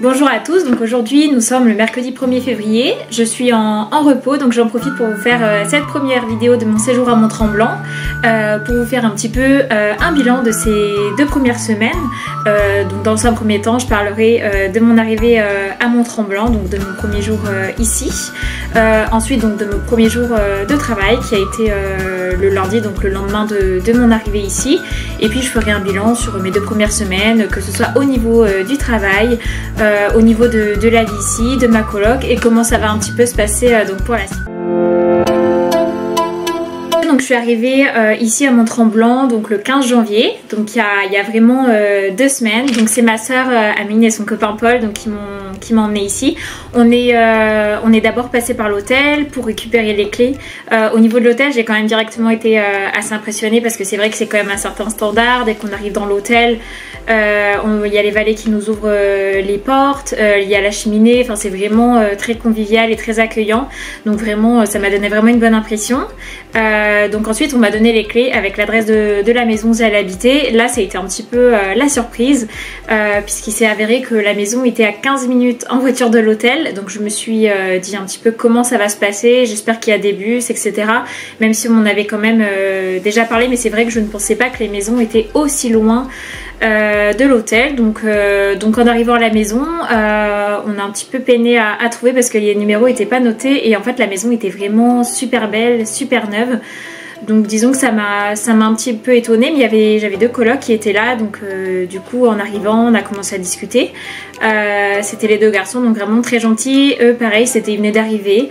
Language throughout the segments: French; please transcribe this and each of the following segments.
Bonjour à tous, donc aujourd'hui nous sommes le mercredi 1er février, je suis en repos donc j'en profite pour vous faire cette première vidéo de mon séjour à Mont-Tremblant pour vous faire un petit peu un bilan de ces 2 premières semaines. Donc dans un premier temps je parlerai de mon arrivée à Mont-Tremblant, donc de mon premier jour ici, ensuite donc de mon premier jour de travail qui a été le lundi, donc le lendemain de mon arrivée ici, et puis je ferai un bilan sur mes 2 premières semaines, que ce soit au niveau du travail, au niveau de la vie ici, de ma coloc, et comment ça va un petit peu se passer donc pour la suite. Donc je suis arrivée ici à Mont-Tremblant donc le 15 janvier, donc il y a vraiment 2 semaines. Donc c'est ma soeur Amine et son copain Paul donc qui m'ont emmené ici. On est d'abord passé par l'hôtel pour récupérer les clés. Au niveau de l'hôtel, j'ai quand même directement été assez impressionnée parce que c'est vrai que c'est quand même un certain standard. Dès qu'on arrive dans l'hôtel, il y a les valets qui nous ouvrent les portes, il y a la cheminée, enfin c'est vraiment très convivial et très accueillant. Donc vraiment ça m'a donné vraiment une bonne impression. Donc ensuite on m'a donné les clés avec l'adresse de la maison où j'allais habiter. Là ça a été un petit peu la surprise puisqu'il s'est avéré que la maison était à 15 minutes en voiture de l'hôtel. Donc je me suis dit un petit peu comment ça va se passer, j'espère qu'il y a des bus, etc. Même si on en avait quand même déjà parlé, mais c'est vrai que je ne pensais pas que les maisons étaient aussi loin de l'hôtel. Donc en arrivant à la maison on a un petit peu peiné à trouver parce que les numéros n'étaient pas notés, et en fait la maison était vraiment super belle, super neuve. Donc disons que ça m'a un petit peu étonnée, mais j'avais 2 colocs qui étaient là, donc du coup en arrivant on a commencé à discuter. C'était les 2 garçons, donc vraiment très gentils. Eux pareil, ils venaient d'arriver,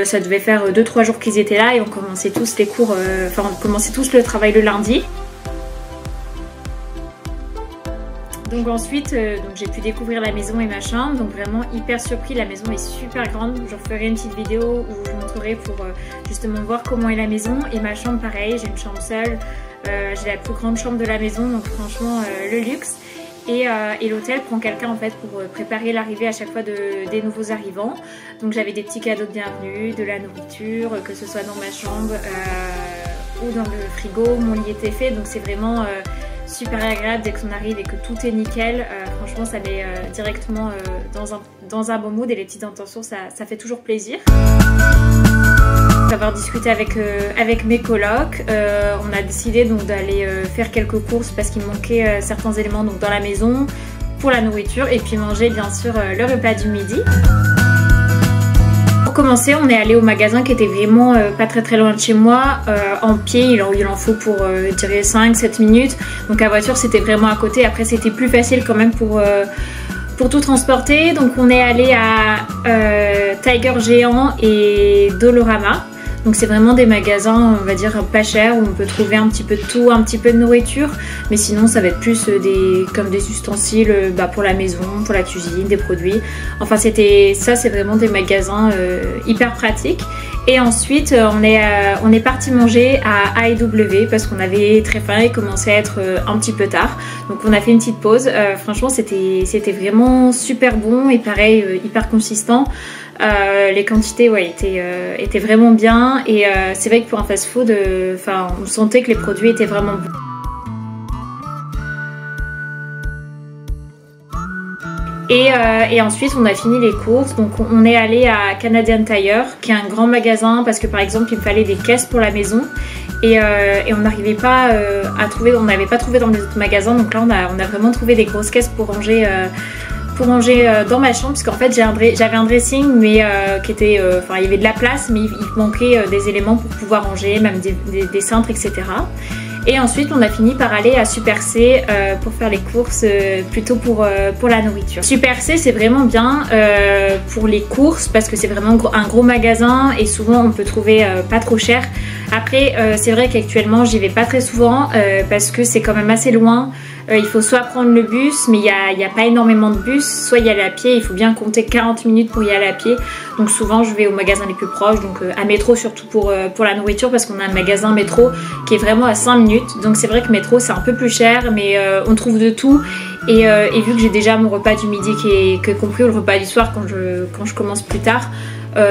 ça devait faire 2-3 jours qu'ils étaient là, et on commençait tous les cours, enfin on commençait tous le travail le lundi. Donc ensuite j'ai pu découvrir la maison et ma chambre, donc vraiment hyper surpris. La maison est super grande, je referai une petite vidéo où je vous montrerai pour justement voir comment est la maison. Et ma chambre pareil, j'ai une chambre seule, j'ai la plus grande chambre de la maison, donc franchement le luxe. Et l'hôtel prend quelqu'un en fait pour préparer l'arrivée à chaque fois des nouveaux arrivants. Donc j'avais des petits cadeaux de bienvenue, de la nourriture, que ce soit dans ma chambre ou dans le frigo. Mon lit était fait, donc c'est vraiment super agréable dès qu'on arrive et que tout est nickel. Franchement ça met directement dans un bon mood, et les petites intentions ça fait toujours plaisir. Avoir discuté avec mes colocs, on a décidé donc d'aller faire quelques courses parce qu'il manquait certains éléments donc dans la maison pour la nourriture, et puis manger bien sûr le repas du midi. Pour commencer, on est allé au magasin qui était vraiment pas très loin de chez moi, en pied. Il en faut pour dirais 5-7 minutes, donc à voiture c'était vraiment à côté. Après c'était plus facile quand même pour tout transporter. Donc on est allé à Tiger Géant et Dolorama. Donc c'est vraiment des magasins on va dire pas chers où on peut trouver un petit peu de tout, un petit peu de nourriture, mais sinon ça va être plus comme des ustensiles pour la maison, pour la cuisine, des produits. Enfin c'est vraiment des magasins hyper pratiques. Et ensuite on est parti manger à AEW parce qu'on avait très faim et commençait à être un petit peu tard. Donc on a fait une petite pause. Franchement c'était vraiment super bon et pareil hyper consistant. Les quantités étaient vraiment bien, et c'est vrai que pour un fast food on sentait que les produits étaient vraiment bons. Et ensuite on a fini les courses, donc on est allé à Canadian Tire qui est un grand magasin parce que par exemple il me fallait des caisses pour la maison, et on n'arrivait pas à trouver, on n'avait pas trouvé dans les autres magasins, donc là on a vraiment trouvé des grosses caisses pour ranger dans ma chambre, puisqu'en fait j'avais un dressing mais qui était, il y avait de la place, mais il manquait des éléments pour pouvoir ranger, même des cintres, etc. Et ensuite on a fini par aller à Super C pour faire les courses, plutôt pour la nourriture. Super C c'est vraiment bien pour les courses parce que c'est vraiment un gros magasin, et souvent on peut trouver pas trop cher. Après c'est vrai qu'actuellement j'y vais pas très souvent parce que c'est quand même assez loin. Il faut soit prendre le bus, mais il n'y a pas énormément de bus, soit y aller à pied. Il faut bien compter 40 minutes pour y aller à pied. Donc souvent je vais aux magasins les plus proches, donc à métro surtout pour la nourriture, parce qu'on a un magasin métro qui est vraiment à 5 minutes. Donc c'est vrai que métro c'est un peu plus cher, mais on trouve de tout. Et vu que j'ai déjà mon repas du midi qui est compris, ou le repas du soir quand je commence plus tard,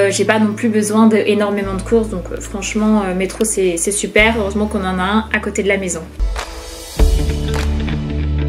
j'ai pas non plus besoin d'énormément de courses. Donc franchement métro c'est super. Heureusement qu'on en a un à côté de la maison.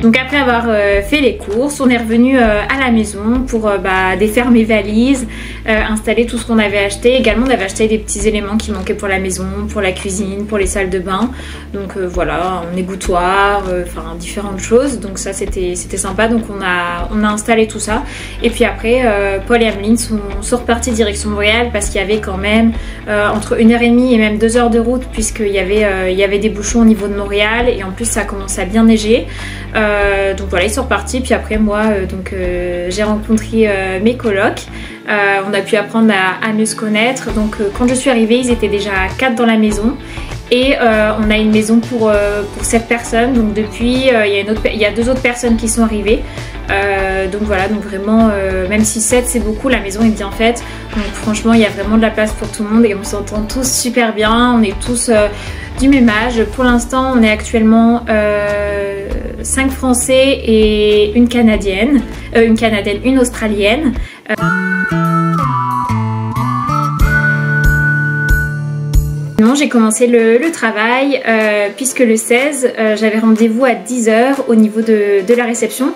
Donc après avoir fait les courses, on est revenu à la maison pour défaire mes valises, installer tout ce qu'on avait acheté. Également on avait acheté des petits éléments qui manquaient pour la maison, pour la cuisine, pour les salles de bain. Donc voilà, un égouttoir, enfin différentes choses. Donc ça c'était sympa, donc on a installé tout ça. Et puis après Paul et Ameline sont repartis direction Montréal parce qu'il y avait quand même entre 1h30 et même 2 heures de route, puisqu'il y avait des bouchons au niveau de Montréal et en plus ça commence à bien neiger. Donc voilà, ils sont repartis. Puis après moi j'ai rencontré mes colocs. On a pu apprendre à mieux se connaître. Donc quand je suis arrivée, ils étaient déjà 4 dans la maison. Et on a une maison pour 7 personnes. Donc depuis, il y a 2 autres personnes qui sont arrivées. Donc voilà, donc vraiment, même si 7 c'est beaucoup, la maison est bien faite. Donc franchement, il y a vraiment de la place pour tout le monde et on s'entend tous super bien. On est tous du même âge. Pour l'instant, on est actuellement 5 Français et une Canadienne, une Australienne. J'ai commencé le travail puisque le 16 j'avais rendez-vous à 10 h au niveau de la réception.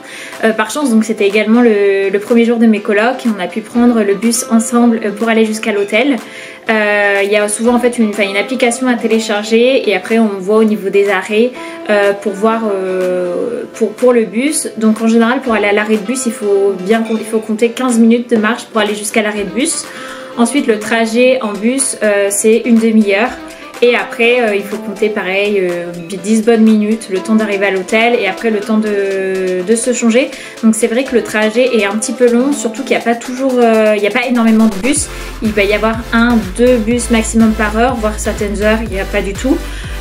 Par chance, donc c'était également le premier jour de mes colocs et on a pu prendre le bus ensemble pour aller jusqu'à l'hôtel. Il y a souvent en fait une application à télécharger et après on voit au niveau des arrêts pour voir pour le bus. Donc en général pour aller à l'arrêt de bus il faut compter 15 minutes de marche pour aller jusqu'à l'arrêt de bus. Ensuite le trajet en bus c'est une demi-heure. Et après il faut compter pareil 10 bonnes minutes, le temps d'arriver à l'hôtel et après le temps de se changer. Donc c'est vrai que le trajet est un petit peu long, surtout qu'il n'y a pas toujours, il n'y a pas énormément de bus. Il va y avoir 1-2 bus maximum par heure, voire certaines heures il n'y a pas du tout.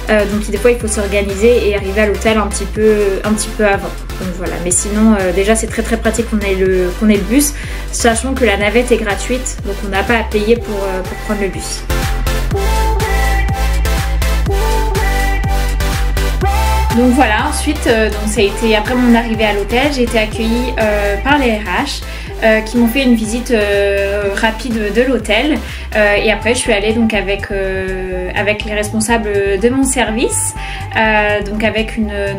Donc des fois il faut s'organiser et arriver à l'hôtel un petit peu avant. Donc voilà, mais sinon déjà c'est très pratique qu'on ait le bus, sachant que la navette est gratuite, donc on n'a pas à payer pour prendre le bus. Donc voilà, ensuite donc ça a été après mon arrivée à l'hôtel, j'ai été accueillie par les RH qui m'ont fait une visite rapide de l'hôtel et après je suis allée donc avec les responsables de mon service, donc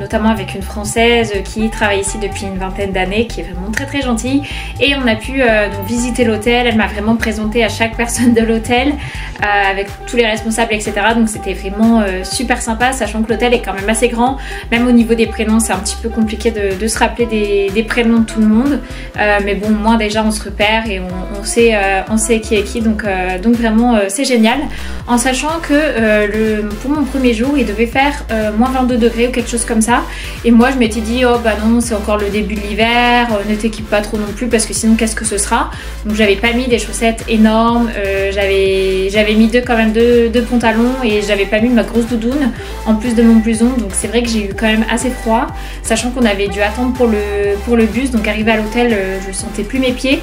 notamment avec une Française qui travaille ici depuis une vingtaine d'années, qui est vraiment très gentille, et on a pu donc visiter l'hôtel. Elle m'a vraiment présenté à chaque personne de l'hôtel avec tous les responsables, etc. Donc c'était vraiment super sympa, sachant que l'hôtel est quand même assez grand. Même au niveau des prénoms c'est un petit peu compliqué de se rappeler des prénoms de tout le monde, mais bon, moi déjà on se repère et on sait qui est qui, donc vraiment c'est génial, en sachant que pour mon premier jour il devait faire moins 22 degrés ou quelque chose comme ça, et moi je m'étais dit oh bah non, c'est encore le début de l'hiver, ne t'équipe pas trop non plus parce que sinon qu'est-ce que ce sera. Donc j'avais pas mis des chaussettes énormes, j'avais mis quand même deux pantalons et j'avais pas mis ma grosse doudoune en plus de mon blouson, donc c'est vrai que j'ai eu quand même assez froid, sachant qu'on avait dû attendre pour le bus. Donc arrivé à l'hôtel je sentais plus mes pieds,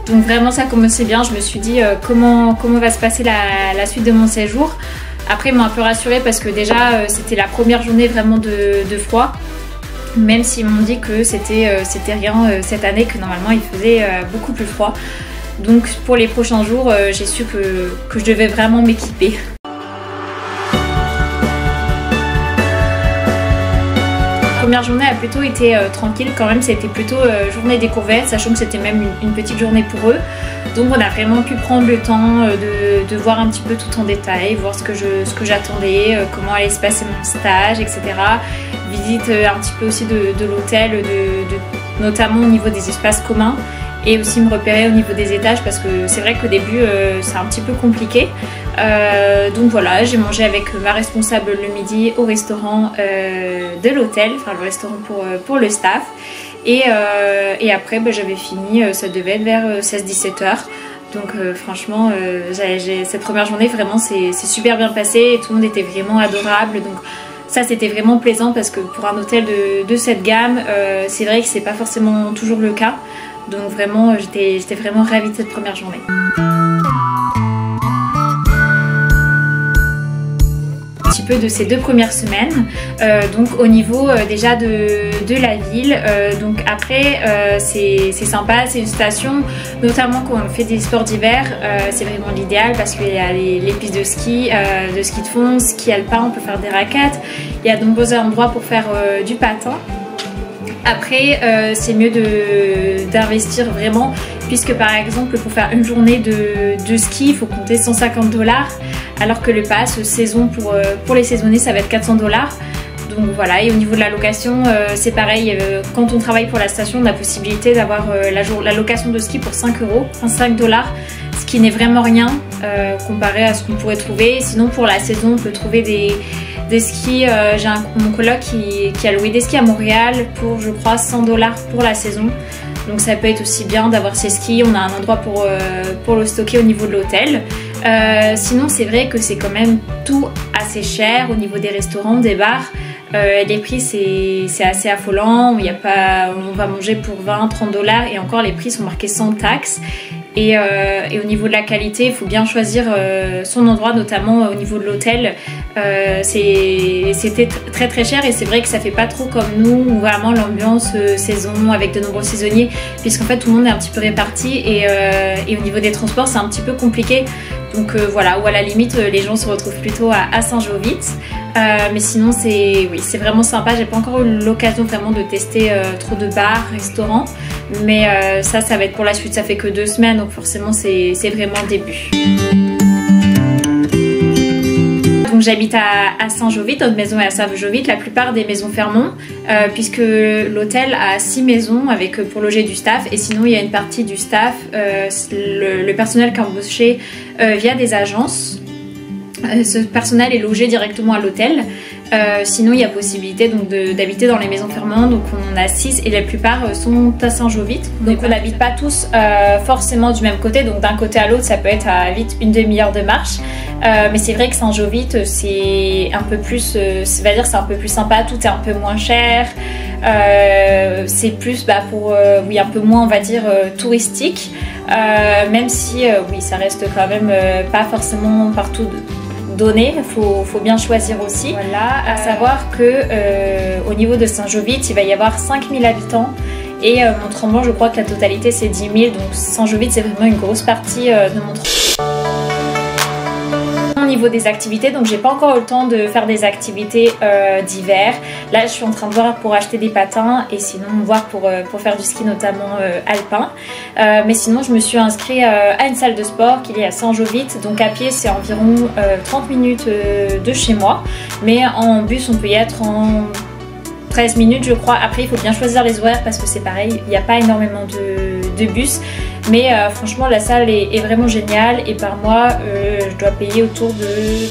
donc vraiment ça commençait bien. Je me suis dit comment va se passer la suite de mon séjour. Après ils m'ont un peu rassurée parce que déjà c'était la première journée vraiment de froid, même s'ils m'ont dit que c'était rien cette année, que normalement il faisait beaucoup plus froid. Donc pour les prochains jours j'ai su que je devais vraiment m'équiper. La première journée a plutôt été tranquille quand même, c'était plutôt journée découverte, sachant que c'était même une petite journée pour eux. Donc on a vraiment pu prendre le temps de voir un petit peu tout en détail, voir ce que j'attendais, comment allait se passer mon stage, etc. Visite un petit peu aussi de l'hôtel, notamment au niveau des espaces communs, et aussi me repérer au niveau des étages parce que c'est vrai qu'au début c'est un petit peu compliqué. Donc voilà, j'ai mangé avec ma responsable le midi au restaurant de l'hôtel, enfin le restaurant pour le staff, et après j'avais fini, ça devait être vers 16-17 h. Donc franchement cette première journée vraiment c'est super bien passé et tout le monde était vraiment adorable, donc ça c'était vraiment plaisant parce que pour un hôtel de cette gamme c'est vrai que c'est pas forcément toujours le cas. Donc vraiment j'étais vraiment ravie de cette première journée. Un petit peu de ces 2 premières semaines, donc au niveau déjà de la ville, donc après c'est sympa, c'est une station, notamment quand on fait des sports d'hiver, c'est vraiment l'idéal parce qu'il y a les pistes de ski de fond, ski alpin, on peut faire des raquettes, il y a de nombreux endroits pour faire du patin. Après c'est mieux d'investir vraiment, puisque par exemple pour faire une journée de ski il faut compter 150 $, alors que le pass saison pour les saisonniers ça va être 400 $. Donc voilà, et au niveau de la location c'est pareil, quand on travaille pour la station on a la possibilité d'avoir la location de ski pour 5 €, enfin 5 $, ce qui n'est vraiment rien comparé à ce qu'on pourrait trouver. Sinon pour la saison on peut trouver des skis, j'ai mon coloc qui a loué des skis à Montréal pour je crois 100 $ pour la saison. Donc ça peut être aussi bien d'avoir ces skis, on a un endroit pour le stocker au niveau de l'hôtel. Sinon c'est vrai que c'est quand même tout assez cher au niveau des restaurants, des bars. Les prix c'est assez affolant, on va manger pour 20-30 $ et encore les prix sont marqués sans taxes. Et au niveau de la qualité, il faut bien choisir son endroit, notamment au niveau de l'hôtel. C'était très très cher et c'est vrai que ça fait pas trop comme nous, où vraiment l'ambiance saison avec de nombreux saisonniers, puisqu'en fait tout le monde est un petit peu réparti et au niveau des transports c'est un petit peu compliqué. Donc voilà, ou à la limite les gens se retrouvent plutôt à Saint-Jovite. Mais sinon c'est vraiment sympa. J'ai pas encore eu l'occasion vraiment de tester trop de bars, restaurants, mais ça va être pour la suite. Ça fait que 2 semaines donc forcément c'est vraiment le début. Donc j'habite à Saint-Jovite, notre maison est à Saint-Jovite, la plupart des maisons ferment puisque l'hôtel a 6 maisons avec pour loger du staff, et sinon il y a une partie du staff, le personnel qui est embauché via des agences. Ce personnel est logé directement à l'hôtel. Sinon il y a possibilité donc d'habiter dans les maisons fermantes, donc on a 6 et la plupart sont à Saint-Jovite. Donc on n'habite pas tous forcément du même côté, donc d'un côté à l'autre ça peut être à vite une demi-heure de marche. Mais c'est vrai que Saint-Jovite c'est un peu plus, c'est un peu plus sympa, tout est un peu moins cher. C'est plus pour un peu moins on va dire touristique, même si oui ça reste quand même pas forcément partout donné, faut bien choisir aussi. Voilà, à savoir que au niveau de Saint-Jovite il va y avoir 5000 habitants et Mont-Tremblant je crois que la totalité c'est 10 000, donc Saint-Jovite c'est vraiment une grosse partie de Mont-Tremblant. Au niveau des activités, donc j'ai pas encore eu le temps de faire des activités d'hiver. Là je suis en train de voir pour acheter des patins et sinon voir pour faire du ski notamment alpin. Mais sinon je me suis inscrite à une salle de sport qui est à Saint-Jovite, donc à pied c'est environ 30 minutes de chez moi, mais en bus on peut y être en 13 minutes je crois. Après il faut bien choisir les horaires parce que c'est pareil, il n'y a pas énormément de bus, mais franchement la salle est vraiment géniale et par mois je dois payer autour de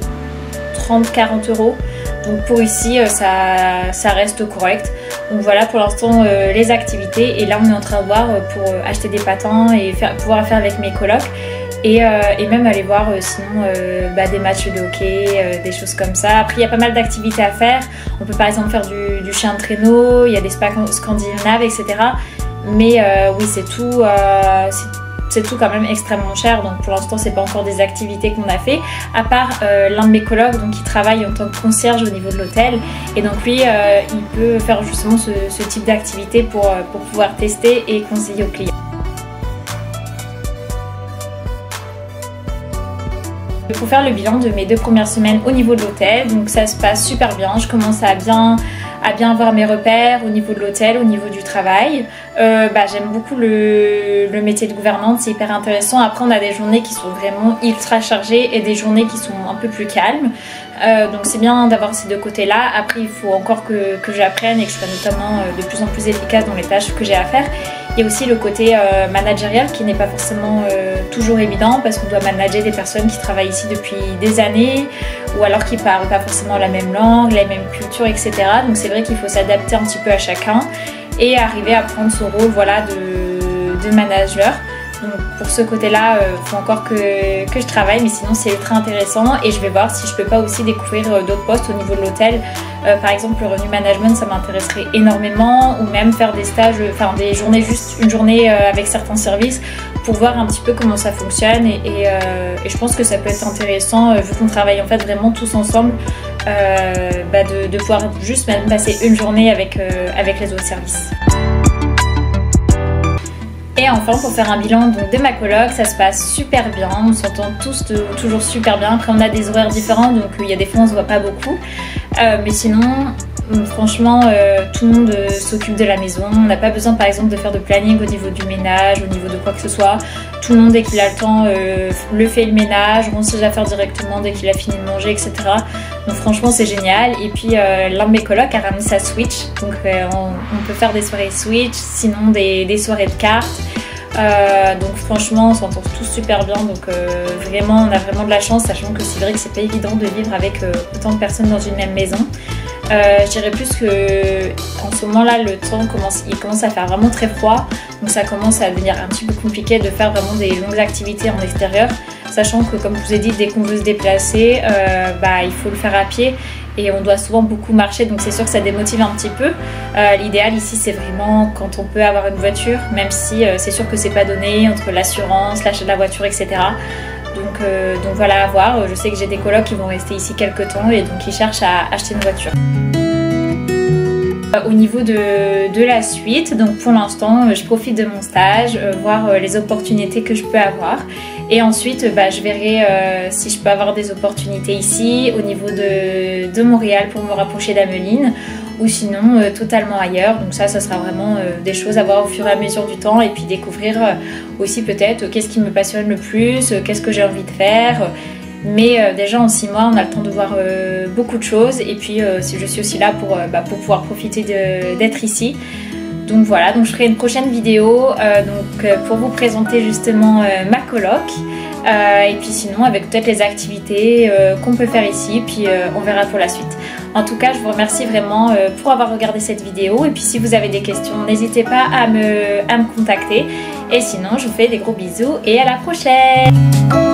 30-40 €. Donc pour ici ça reste correct. Donc voilà pour l'instant les activités, et là on est en train de voir pour acheter des patins et pouvoir faire avec mes colocs. Et même aller voir sinon des matchs de hockey, des choses comme ça. Après il y a pas mal d'activités à faire. On peut par exemple faire du chien de traîneau, il y a des spas scandinaves, etc. Mais oui c'est tout quand même extrêmement cher, donc pour l'instant c'est pas encore des activités qu'on a fait, à part l'un de mes colocs donc qui travaille en tant que concierge au niveau de l'hôtel, et donc lui il peut faire justement ce type d'activité pour pouvoir tester et conseiller aux clients. Pour faire le bilan de mes 2 premières semaines au niveau de l'hôtel, donc ça se passe super bien, je commence à bien avoir mes repères au niveau de l'hôtel, au niveau du travail. J'aime beaucoup le métier de gouvernante, c'est hyper intéressant. Après on a des journées qui sont vraiment ultra chargées et des journées qui sont un peu plus calmes. Donc c'est bien d'avoir ces 2 côtés là. Après il faut encore que j'apprenne et que je sois notamment de plus en plus efficace dans les tâches que j'ai à faire. Il y a aussi le côté managérial qui n'est pas forcément toujours évident, parce qu'on doit manager des personnes qui travaillent ici depuis des années ou alors qui parlent pas forcément la même langue, la même culture, etc. Donc c'est vrai qu'il faut s'adapter un petit peu à chacun et arriver à prendre son rôle de manager. Donc pour ce côté-là, il faut encore que je travaille, mais sinon c'est très intéressant et je vais voir si je peux pas aussi découvrir d'autres postes au niveau de l'hôtel. Par exemple le revenu management ça m'intéresserait énormément, ou même faire des stages, enfin des journées, juste une journée avec certains services pour voir un petit peu comment ça fonctionne, et je pense que ça peut être intéressant vu qu'on travaille en fait vraiment tous ensemble, de pouvoir juste même passer une journée avec les autres services. Et enfin pour faire un bilan donc, de ma coloc, ça se passe super bien, on s'entend tous toujours super bien. Après on a des horaires différents, donc il y a des fois on se voit pas beaucoup, mais sinon Franchement, tout le monde s'occupe de la maison. On n'a pas besoin par exemple de faire de planning au niveau du ménage, au niveau de quoi que ce soit. Tout le monde dès qu'il a le temps le fait le ménage, ronge ses affaires directement dès qu'il a fini de manger, etc. Donc franchement c'est génial. Et puis l'un de mes colocs a ramené sa Switch. Donc on peut faire des soirées Switch, sinon des soirées de cartes. Donc franchement on s'entend tous super bien, donc vraiment on a vraiment de la chance, sachant que c'est vrai que c'est pas évident de vivre avec autant de personnes dans une même maison. Je dirais plus que en ce moment là le temps commence à faire vraiment très froid, donc ça commence à devenir un petit peu compliqué de faire vraiment des longues activités en extérieur, sachant que comme je vous ai dit, dès qu'on veut se déplacer il faut le faire à pied et on doit souvent beaucoup marcher, donc c'est sûr que ça démotive un petit peu. L'idéal ici c'est vraiment quand on peut avoir une voiture, même si c'est sûr que c'est pas donné entre l'assurance, l'achat de la voiture, etc. Donc voilà, à voir. Je sais que j'ai des colocs qui vont rester ici quelques temps et donc ils cherchent à acheter une voiture. Au niveau de la suite, donc pour l'instant je profite de mon stage, voir les opportunités que je peux avoir, et ensuite je verrai si je peux avoir des opportunités ici au niveau de Montréal pour me rapprocher d'Ameline, ou sinon totalement ailleurs. Donc ça sera vraiment des choses à voir au fur et à mesure du temps, et puis découvrir aussi peut-être qu'est-ce qui me passionne le plus, qu'est-ce que j'ai envie de faire. Mais déjà en 6 mois on a le temps de voir beaucoup de choses, et puis je suis aussi là pour pouvoir profiter d'être ici. Donc voilà, donc je ferai une prochaine vidéo pour vous présenter justement ma coloc, et puis sinon avec peut-être les activités qu'on peut faire ici, puis on verra pour la suite. En tout cas je vous remercie vraiment pour avoir regardé cette vidéo, et puis si vous avez des questions n'hésitez pas à me contacter, et sinon je vous fais des gros bisous et à la prochaine.